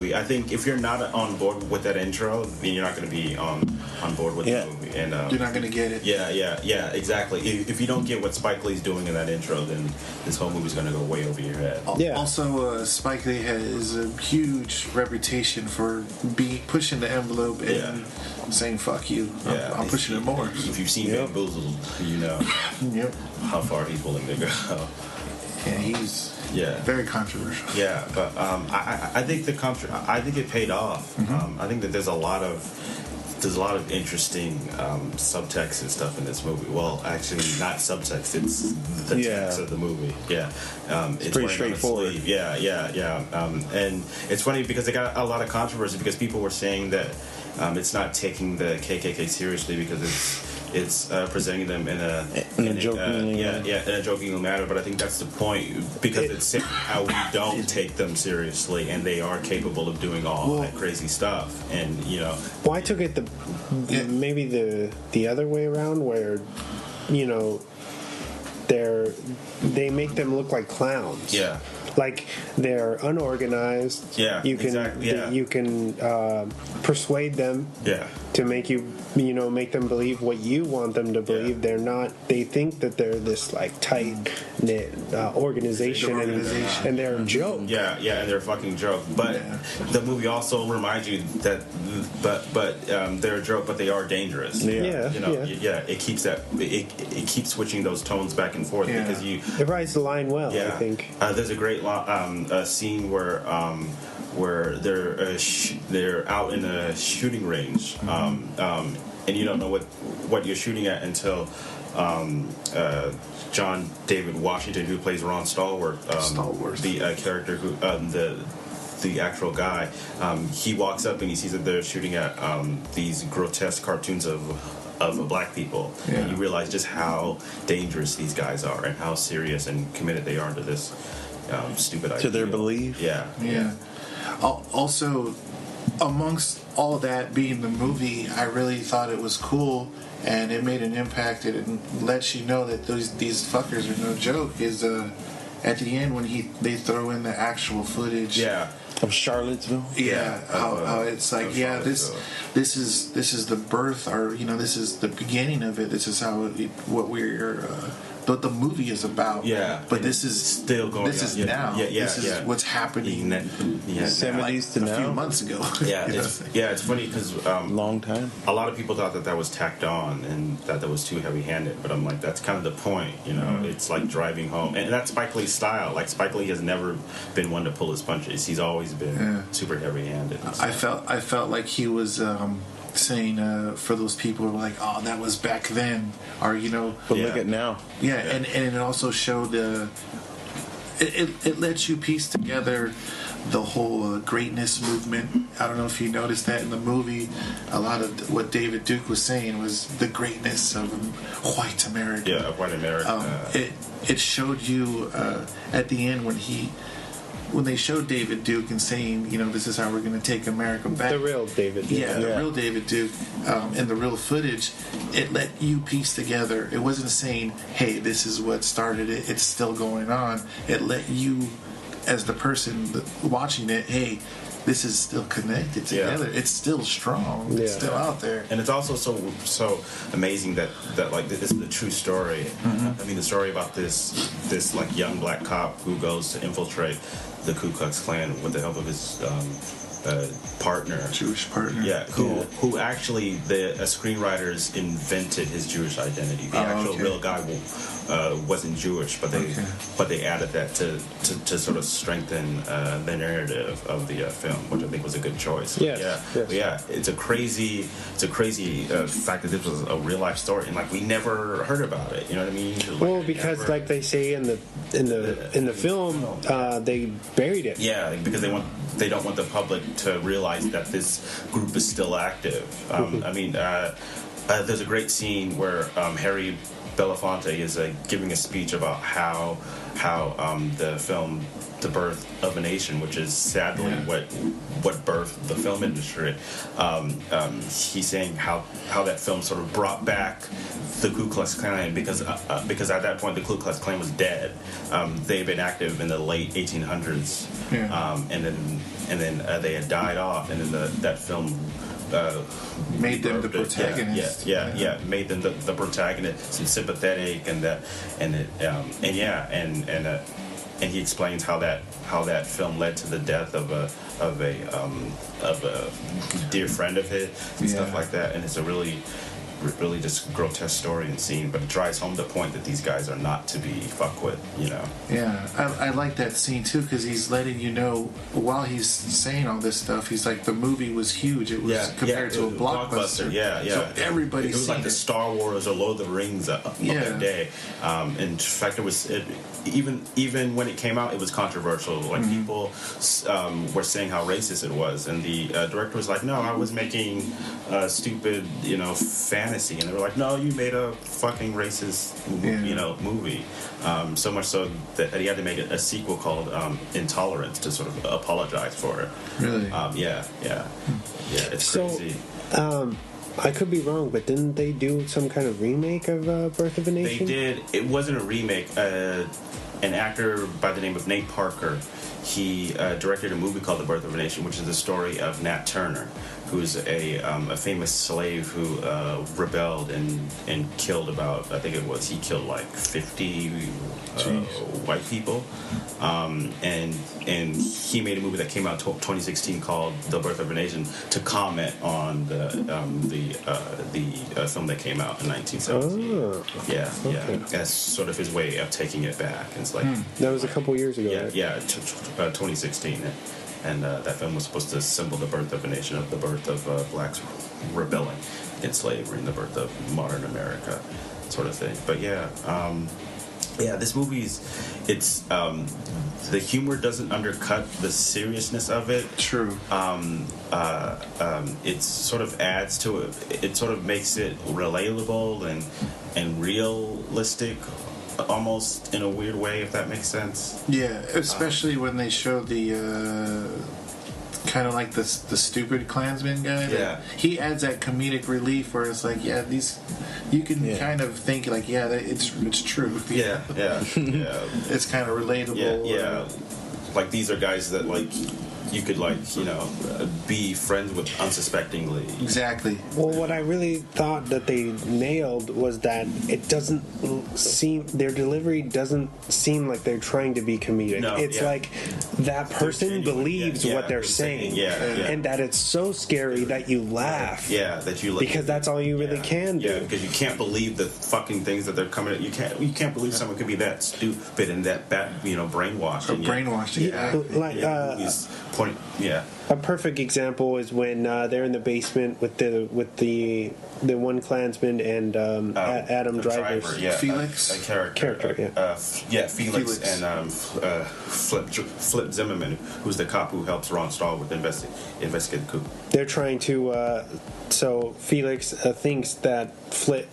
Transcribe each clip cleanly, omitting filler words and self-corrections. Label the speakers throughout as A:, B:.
A: I think if you're not on board with that intro, then you're not going to be on board with the movie, and
B: you're not going to get it.
A: Yeah, exactly. If you don't get what Spike Lee's doing in that intro, then this whole movie's going to go way over your head.
C: Yeah.
B: Also, Spike Lee has a huge reputation for pushing the envelope and saying "fuck you." I'm pushing it more.
A: If you've seen Bamboozled, you know how far he's willing to go.
B: And he's very controversial.
A: Yeah, but I think I think it paid off. I think that there's a lot of interesting subtext and stuff in this movie. Well, actually, not subtext. It's the text of the movie. Yeah,
C: it's pretty straightforward.
A: And it's funny because they got a lot of controversy because people were saying that it's not taking the KKK seriously because it's presenting them in a joking manner. But I think that's the point because it's saying how we don't take them seriously, and they are capable of doing all that crazy stuff. And
C: well, I took it maybe the other way around, where they make them look like clowns.
A: Yeah.
C: Like they're unorganized.
A: Yeah,
C: you can you can persuade them.
A: Yeah.
C: To make make them believe what you want them to believe. They're not. They think that they're this like tight knit organization, and they're a joke.
A: Yeah, and they're a fucking joke. But the movie also reminds you that, but they're a joke, but they are dangerous. It keeps that. It keeps switching those tones back and forth because
C: it rides the line well. I think
A: there's a great scene where they're out in a shooting range, and you don't know what you're shooting at until John David Washington, who plays Ron Stallworth, the character who the actual guy, he walks up and he sees that they're shooting at these grotesque cartoons of black people, and you realize just how dangerous these guys are and how serious and committed they are to this stupid idea.
C: To their belief.
A: Yeah.
B: Also, amongst all that being the movie, I really thought it was cool, and it made an impact. It lets you know that these fuckers are no joke. Is at the end when they throw in the actual footage.
C: Of Charlottesville.
B: How it's like this is the birth, or this is the beginning of it. This is what we're. What the movie is about, but this is
A: still going.
B: This is now. This is what's happening.
C: 70s to now,
B: a few months ago.
A: It's funny because
C: long time.
A: A lot of people thought that was tacked on and that was too heavy-handed. But I'm like, that's kind of the point, It's like driving home, and that's Spike Lee's style. Like Spike Lee has never been one to pull his punches. He's always been super heavy-handed.
B: I felt like he was. Saying for those people who are like, oh, that was back then, or
C: but look at now.
B: And it also showed it lets you piece together the whole greatness movement. I don't know if you noticed that in the movie. A lot of what David Duke was saying was the greatness of white America.
A: Yeah, of white America.
B: It showed you at the end when they showed David Duke and saying, this is how we're going to take America back.
C: The real David Duke.
B: The real David Duke, and the real footage, it let you piece together. It wasn't saying, hey, this is what started it. It's still going on. It let you, as the person watching it, hey, this is still connected together. It's still strong. It's still out there.
A: And it's also so amazing that like this is the true story. I mean, the story about this like young black cop who goes to infiltrate the Ku Klux Klan with the help of his partner,
B: Jewish partner.
A: Who actually the screenwriters invented his Jewish identity. The actual real guy wasn't Jewish, but they added that to sort of strengthen the narrative of the film, which I think was a good choice. It's a crazy fact that this was a real life story, and like we never heard about it. You know what I mean?
C: Well, because like they say in the film, they buried it.
A: Yeah, because they don't want the public to realize that this group is still active. I mean, there's a great scene where Harry Belafonte is giving a speech about how the film The Birth of a Nation, which is sadly what birthed the film industry. He's saying how that film sort of brought back the Ku Klux Klan because at that point the Ku Klux Klan was dead. They had been active in the late 1800s, and then they had died off, and then that film
B: made them the protagonists.
A: Made them the protagonists and sympathetic, and he explains how that film led to the death of a dear friend of his and stuff like that, and it's a really just grotesque story and scene, but it drives home the point that these guys are not to be fucked with, you know.
B: Yeah, I like that scene too, because he's letting you know while he's saying all this stuff, he's like, the movie was huge. It was compared to a blockbuster.
A: So
B: everybody.
A: It was like the Star Wars or Lord of the Rings of that day. In fact, even when it came out, it was controversial. Like people were saying how racist it was, and the director was like, "No, I was making a stupid, fantasy," and they were like, "No, you made a fucking racist, movie." So much so that he had to make a sequel called Intolerance to sort of apologize for it.
B: Really?
A: It's crazy.
C: I could be wrong, but didn't they do some kind of remake of Birth of a Nation?
A: They did. It wasn't a remake. An actor by the name of Nate Parker, he directed a movie called The Birth of a Nation, which is the story of Nat Turner, who's a famous slave who rebelled and killed he killed like 50 white people, and he made a movie that came out in 2016 called The Birth of a Nation to comment on the film that came out in 1917. Okay. That's sort of his way of taking it back. And it's like
C: that was a couple years ago.
A: 2016. And that film was supposed to symbol the birth of a nation, of the birth of blacks rebelling against slavery and the birth of modern America, sort of thing. But this movie's, it's the humor doesn't undercut the seriousness of it.
B: True.
A: It sort of adds to it. It sort of makes it relatable and realistic, almost in a weird way, if that makes sense.
B: Yeah, especially when they show the kind of like the stupid Klansman guy.
A: Yeah,
B: he adds that comedic relief where it's like, these, you can kind of think like, it's true.
A: Yeah.
B: It's kind of relatable.
A: Yeah. Like these are guys that like you could be friends with unsuspectingly.
B: Exactly.
C: Well, what I really thought that they nailed was that it doesn't seem, their delivery doesn't seem like they're trying to be comedic. It's like that person believes what they're saying. And that it's so scary that you laugh.
A: Yeah, that you
C: because that's all you really can do.
A: Yeah, because you can't believe the fucking things that they're coming at. You can't believe someone could be that stupid and that brainwashed.
B: Brainwashed.
C: A perfect example is when they're in the basement with the one Klansman and Adam Driver's
B: Felix
C: character.
A: Felix and Flip Zimmerman, who's the cop who helps Ron Stahl with investigate the coup.
C: They're trying to. So Felix thinks that Flip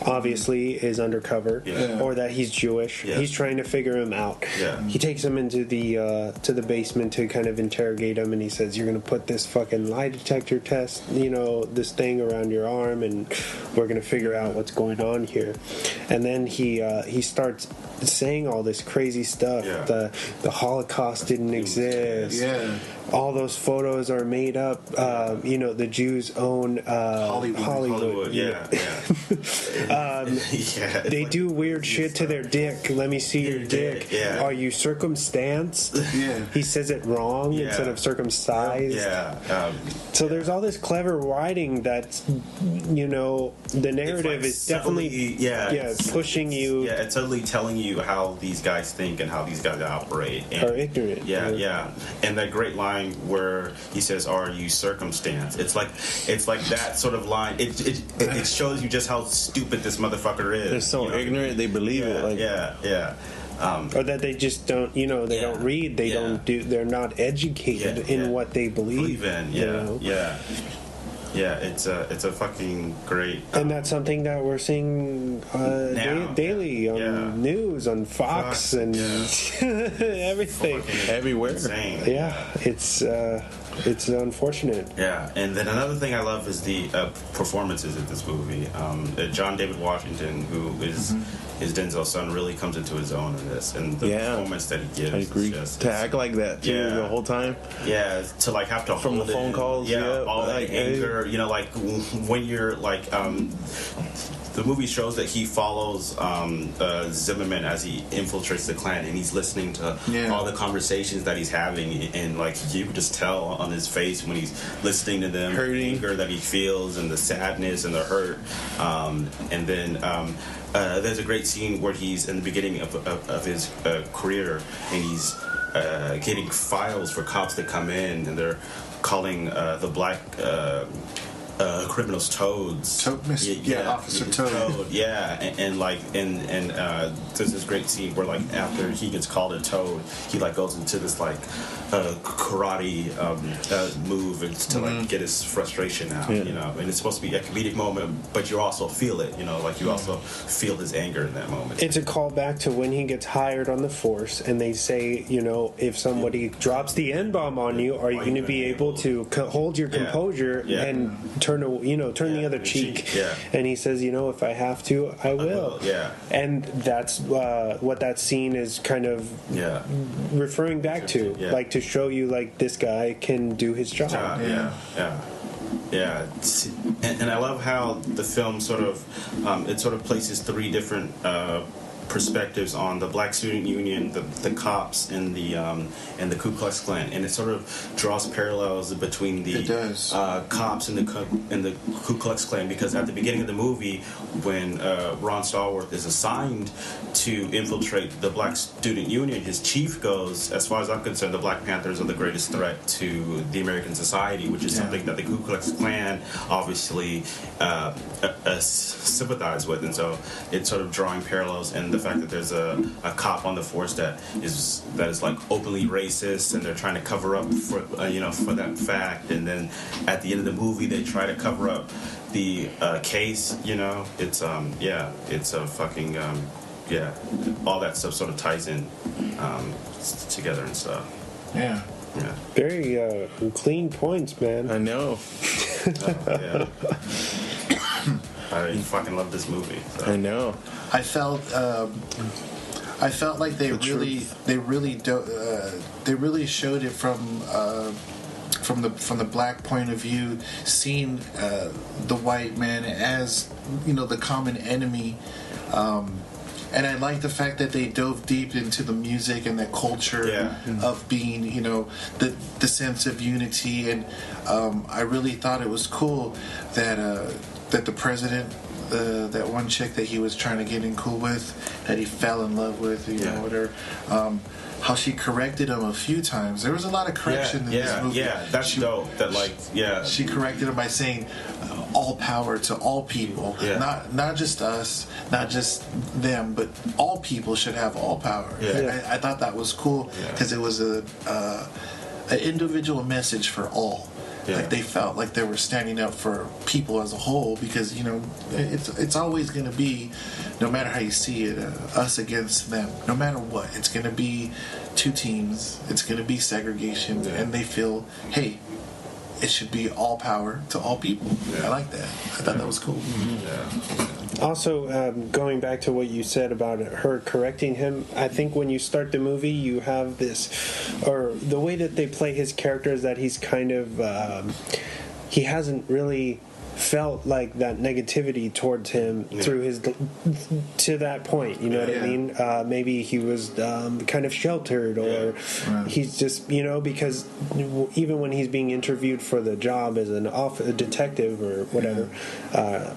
C: obviously is undercover, or that he's Jewish.
A: Yeah.
C: He's trying to figure him out.
A: Yeah.
C: He takes him into the basement to kind of interrogate him, and he says, "You're going to put this fucking lie detector test, this thing around your arm, and we're going to figure out what's going on here." And then he starts saying all this crazy stuff.
A: Yeah.
C: The Holocaust didn't exist.
B: Yeah.
C: All those photos are made up. The Jews own Hollywood. They do weird shit to their dick. Let me see your dick.
A: Yeah.
C: Are you circumstanced?
B: Yeah.
C: He says it wrong instead of circumcised.
A: Yeah.
C: So there's all this clever writing that's, the narrative is definitely pushing you.
A: Yeah, it's totally telling you how these guys think and how these guys operate.
C: Are ignorant.
A: Yeah. And that great line where he says, "Are you circumstanced?" It's like that sort of line. It shows you just how stupid this motherfucker is.
D: They're so ignorant, they believe it.
C: Or that they just don't, they don't read, don't do, they're not educated in what they believe
A: in. Yeah, it's a fucking great.
C: And that's something that we're seeing daily on news, on Fox, and everything.
D: Everywhere.
A: Insane.
C: Yeah, it's unfortunate.
A: Yeah, and then another thing I love is the performances in this movie. John David Washington, who is Denzel's son, really comes into his own in this, and the performance that he gives.
D: I agree. To act like that too the whole time.
A: Yeah, to like have to
D: from
A: hold
D: the phone calls.
A: all that anger. You know, like when you're like. The movie shows that he follows Zimmerman as he infiltrates the Klan, and he's listening to all the conversations that he's having, and like you could just tell on his face when he's listening to them, the anger that he feels, and the sadness and the hurt. And then there's a great scene where he's in the beginning of his career, and he's getting files for cops that come in, and they're calling the black criminals toads.
B: Officer Toad.
A: Yeah, and there's this great scene where like after he gets called a toad, he like goes into this like karate move to like get his frustration out, you know. And it's supposed to be a comedic moment, but you also feel it, you know, like you also feel his anger in that moment.
C: It's a callback to when he gets hired on the force, and they say, you know, if somebody drops the N-bomb on you, are you going to be able to hold your composure and turn the other cheek? And he says, you know, if I have to, I will. And that's what that scene is kind of referring back to, like to show you like this guy can do his job.
A: Yeah, and I love how the film sort of places three different perspectives on the Black Student Union, the cops, and the Ku Klux Klan, and it sort of draws parallels between the cops and the Ku Klux Klan, because at the beginning of the movie, when Ron Stallworth is assigned to infiltrate the Black Student Union, his chief goes, as far as I'm concerned, the Black Panthers are the greatest threat to the American society, which is something that the Ku Klux Klan obviously sympathize with, and so it's sort of drawing parallels in the fact that there's a cop on the force that is like openly racist, and they're trying to cover up for that fact, and then at the end of the movie they try to cover up the case. You know, it's it's a fucking all that stuff sort of ties in together and stuff.
B: Yeah.
C: Very clean points, man.
D: I know.
A: I fucking love this movie. So.
D: I know.
B: I felt like they really showed it from the black point of view, seeing the white man as, you know, the common enemy. And I like the fact that they dove deep into the music and the culture of being, you know, the sense of unity. And I really thought it was cool that the president, that one chick that he was trying to get in cool with, that he fell in love with, you know, whatever. How she corrected him a few times. There was a lot of correction in this movie.
A: Yeah, that's dope.
B: She corrected him by saying, all power to all people, not just us, not just them, but all people should have all power. I thought that was cool because it was an individual message for all. Like they felt like they were standing up for people as a whole, because, you know, it's always going to be, no matter how you see it, us against them. No matter what, it's going to be two teams. It's going to be segregation, and they feel, hey, it should be all power to all people. I like that. I thought that was cool.
C: Also, going back to what you said about her correcting him, I think when you start the movie, you have this, or the way that they play his character is that he's kind of, he hasn't really felt like that negativity towards him through his to that point, you know what I mean? Maybe he was kind of sheltered, or he's just, you know, because even when he's being interviewed for the job as a detective or whatever,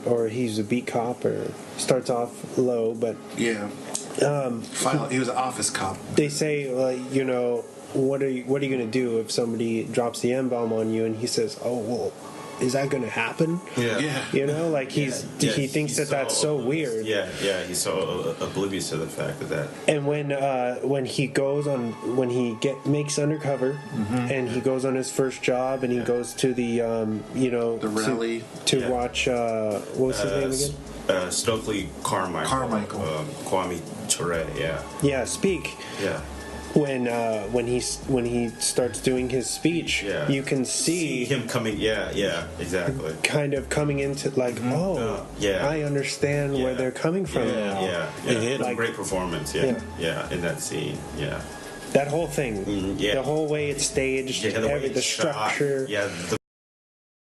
C: or he's a beat cop, or starts off low, but
B: he was an office cop.
C: They say, like, you know, what are you going to do if somebody drops the N-bomb on you? And he says, oh, well, is that going to happen?
B: Yeah.
C: You know, like he thinks that's so weird.
A: Yeah, he's so oblivious to the fact of that.
C: And when he goes on, when he makes undercover, and he goes on his first job, and he goes to the
B: the rally
C: to watch what was his name again?
A: Stokely Carmichael. Kwame Ture. Yeah.
C: Speak.
A: Yeah.
C: When he starts doing his speech, you can see
A: him coming. Yeah, exactly.
C: Kind of coming into like, I understand where they're coming from now.
A: It hit like, a great performance. In that scene. Yeah.
C: That whole thing, the whole way it's staged, the structure.